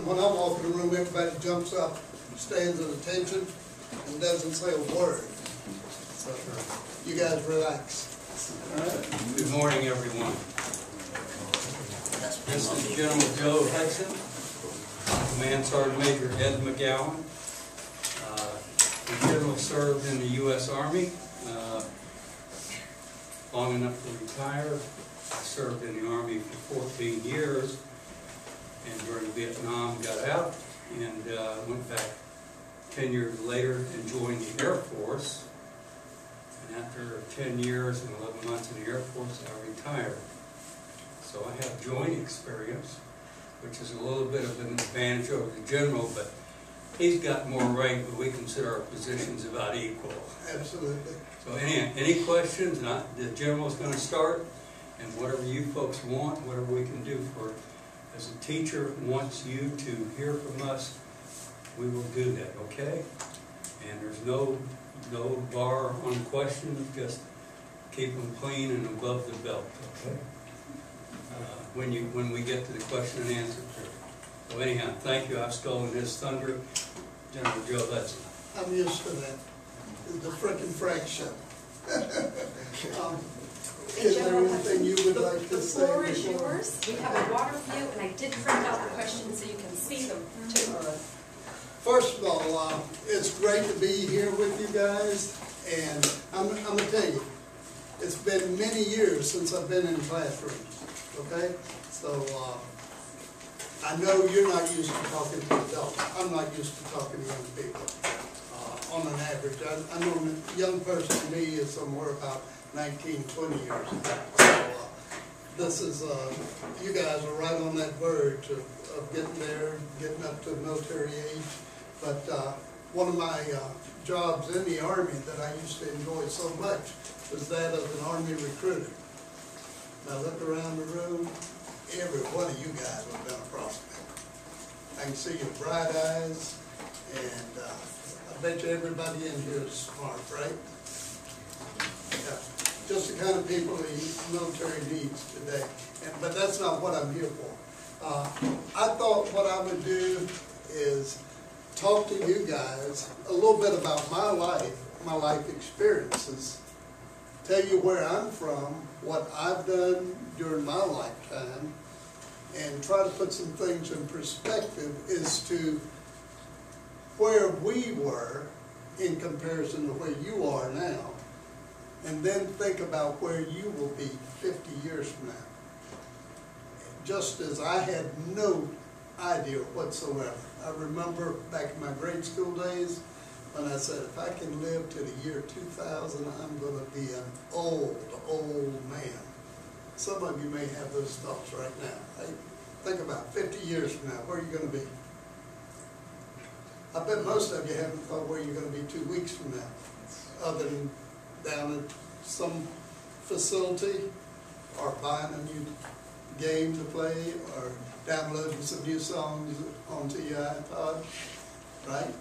when I walk in the room, everybody jumps up, stands at attention, and doesn't say a word. So you guys relax. All right. Good morning, everyone. This is General Joe Hudson, Command Sergeant Major Ed McGowan. The General served in the U.S. Army long enough to retire. I served in the Army for 14 years, and during Vietnam got out and went back 10 years later and joined the Air Force. And after 10 years and 11 months in the Air Force, I retired. So I have joint experience, which is a little bit of an advantage over the General, but he's got more rank, but we consider our positions about equal. Absolutely. So any questions? The General's going to start, and whatever you folks want, whatever we can do for, as a teacher wants you to hear from us, we will do that, okay? And there's no bar on questions, just keep them clean and above the belt, okay? When we get to the question and answer period. So anyhow, thank you. I've stolen his thunder. General Joe Hudson. I'm used to that. The frickin' fraction. Is there anything you would like to say? The floor is yours. We have a water view, and I did print out the questions so you can see them too. First of all, it's great to be here with you guys, and I'm going to tell you, it's been many years since I've been in classrooms, okay? So I know you're not used to talking to adults. I'm not used to talking to young people on an average. I know a young person to me is somewhere about 19, 20 years old. So this is, you guys are right on that verge of getting there, getting up to military age. But one of my jobs in the Army that I used to enjoy so much was that of an Army recruiter. And I look around the room, every one of you guys would have been a prospect. I can see your bright eyes, and I bet you everybody in here is smart, right? Yeah. Just the kind of people the military needs today. But that's not what I'm here for. I thought what I would do is talk to you guys a little bit about my life experiences, tell you where I'm from, what I've done during my lifetime, and try to put some things in perspective as to where we were in comparison to where you are now, and then think about where you will be 50 years from now. Just as I had no idea whatsoever. I remember back in my grade school days when I said, if I can live to the year 2000, I'm going to be an old man. Some of you may have those thoughts right now. Hey, think about 50 years from now, where are you going to be? I bet most of you haven't thought where you're going to be 2 weeks from now, other than down at some facility or buying a new game to play or downloading some new songs onto your iPod, right?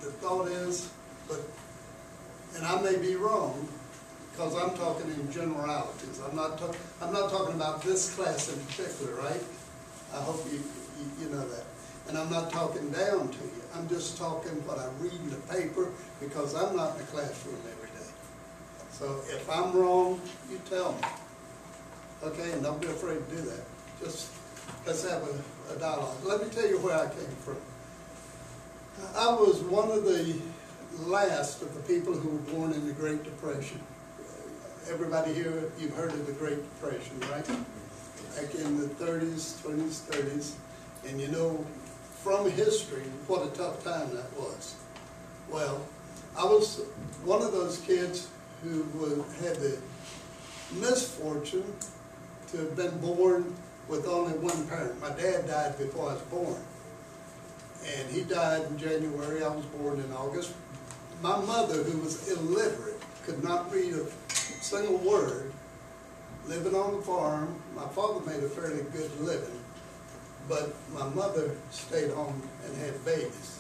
The thought is, and I may be wrong, because I'm talking in generalities. I'm not talking about this class in particular, right? I hope you know that. And I'm not talking down to you. I'm just talking what I read in the paper, because I'm not in the classroom every day. So if I'm wrong, you tell me. Okay, and don't be afraid to do that. Just let's have a dialogue. Let me tell you where I came from. I was one of the last of the people who were born in the Great Depression. Everybody here, you've heard of the Great Depression, right? Back in the 30s, 20s, 30s. And you know from history what a tough time that was. Well, I was one of those kids who had the misfortune to have been born with only one parent. My dad died before I was born. And he died in January. I was born in August. My mother, who was illiterate, could not read a single word, living on the farm. My father made a fairly good living, but my mother stayed home and had babies.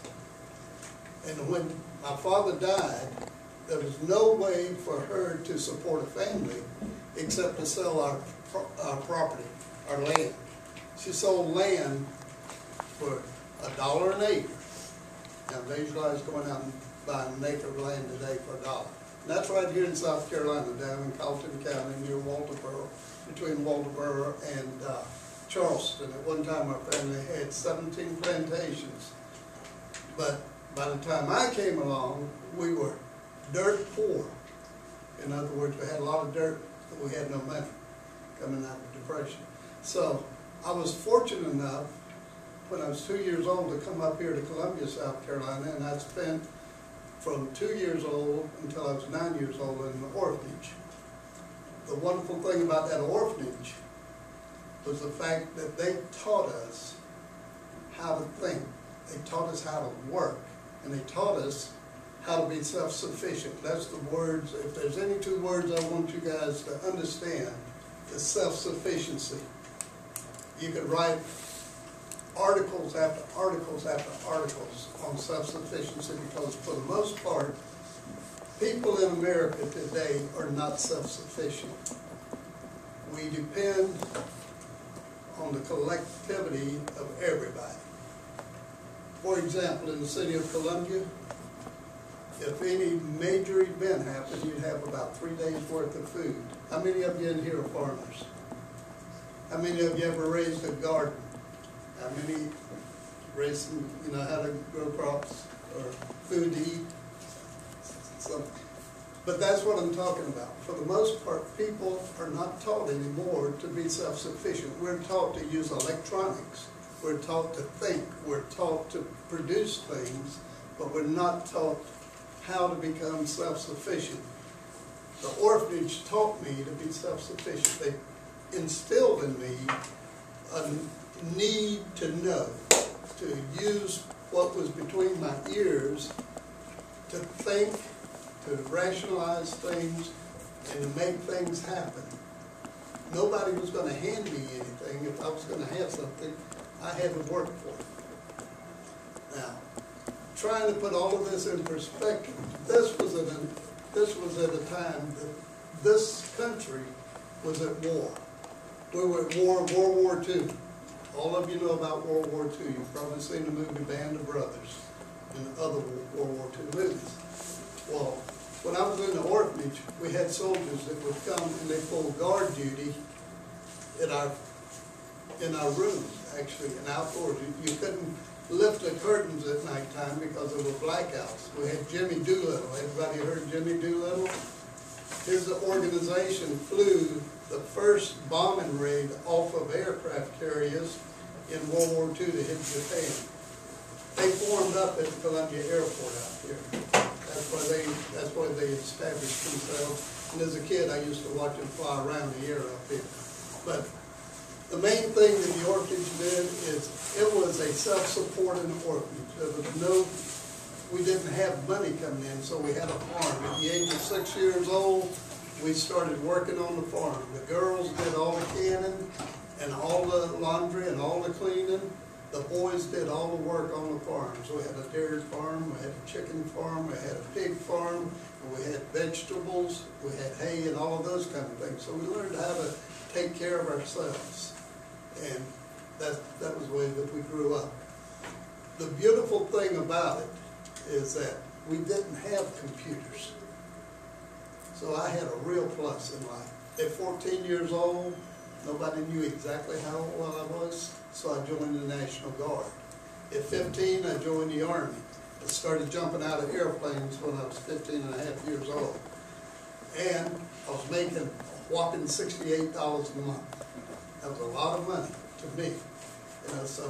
And when my father died, there was no way for her to support a family except to sell our property, our land. She sold land $1 an acre. Now visualize going out and buying an acre of land today for $1. And that's right here in South Carolina, down in Colleton County, near Walterboro, between Walterboro and Charleston. At one time, our family had 17 plantations. But by the time I came along, we were dirt poor. In other words, we had a lot of dirt, but we had no money coming out of the Depression. So I was fortunate enough, when I was 2 years old, to come up here to Columbia, South Carolina, and I spent from 2 years old until I was 9 years old in an orphanage. The wonderful thing about that orphanage was the fact that they taught us how to think. They taught us how to work, and they taught us how to be self-sufficient. That's the words, if there's any two words I want you guys to understand, is self-sufficiency. You could write articles after articles after articles on self-sufficiency, because for the most part, people in America today are not self-sufficient. We depend on the collectivity of everybody. For example, in the city of Columbia, if any major event happened, you'd have about 3 days worth of food. How many of you in here are farmers? How many of you ever raised a garden? How many raised some, how to grow crops or food to eat? So, but that's what I'm talking about. For the most part, people are not taught anymore to be self-sufficient. We're taught to use electronics. We're taught to think. We're taught to produce things, but we're not taught how to become self-sufficient. The orphanage taught me to be self-sufficient. They instilled in me a need to know, to use what was between my ears to think, to rationalize things, and to make things happen. Nobody was going to hand me anything. If I was going to have something, I had to work for it. Now, trying to put all of this in perspective, this was at a time that this country was at war. We were at war, World War II. All of you know about World War II. You've probably seen the movie Band of Brothers and other World War II movies. Well, when I was in the orphanage, we had soldiers that would come and they pulled guard duty in our rooms, actually, and outdoors. You couldn't lift the curtains at nighttime because there were blackouts. We had Jimmy Doolittle. Everybody heard Jimmy Doolittle? His organization flew the first bombing raid off of aircraft carriers in World War II to hit Japan. They formed up at the Columbia Airport out here. That's why they established themselves. And as a kid, I used to watch them fly around the air up here. But the main thing that the orphanage did is it was a self-supporting orphanage. There was we didn't have money coming in, so we had a farm. At the age of 6 years old, we started working on the farm. The girls did all the canning and all the laundry and all the cleaning. The boys did all the work on the farm. So we had a dairy farm, we had a chicken farm, we had a pig farm, and we had vegetables, we had hay and all of those kind of things. So we learned how to take care of ourselves. And that was the way that we grew up. The beautiful thing about it is that we didn't have computers. So I had a real plus in life. At 14 years old, nobody knew exactly how old I was, so I joined the National Guard. At 15, I joined the Army. I started jumping out of airplanes when I was 15 and a half years old. And I was making a whopping $68 a month. That was a lot of money to me. So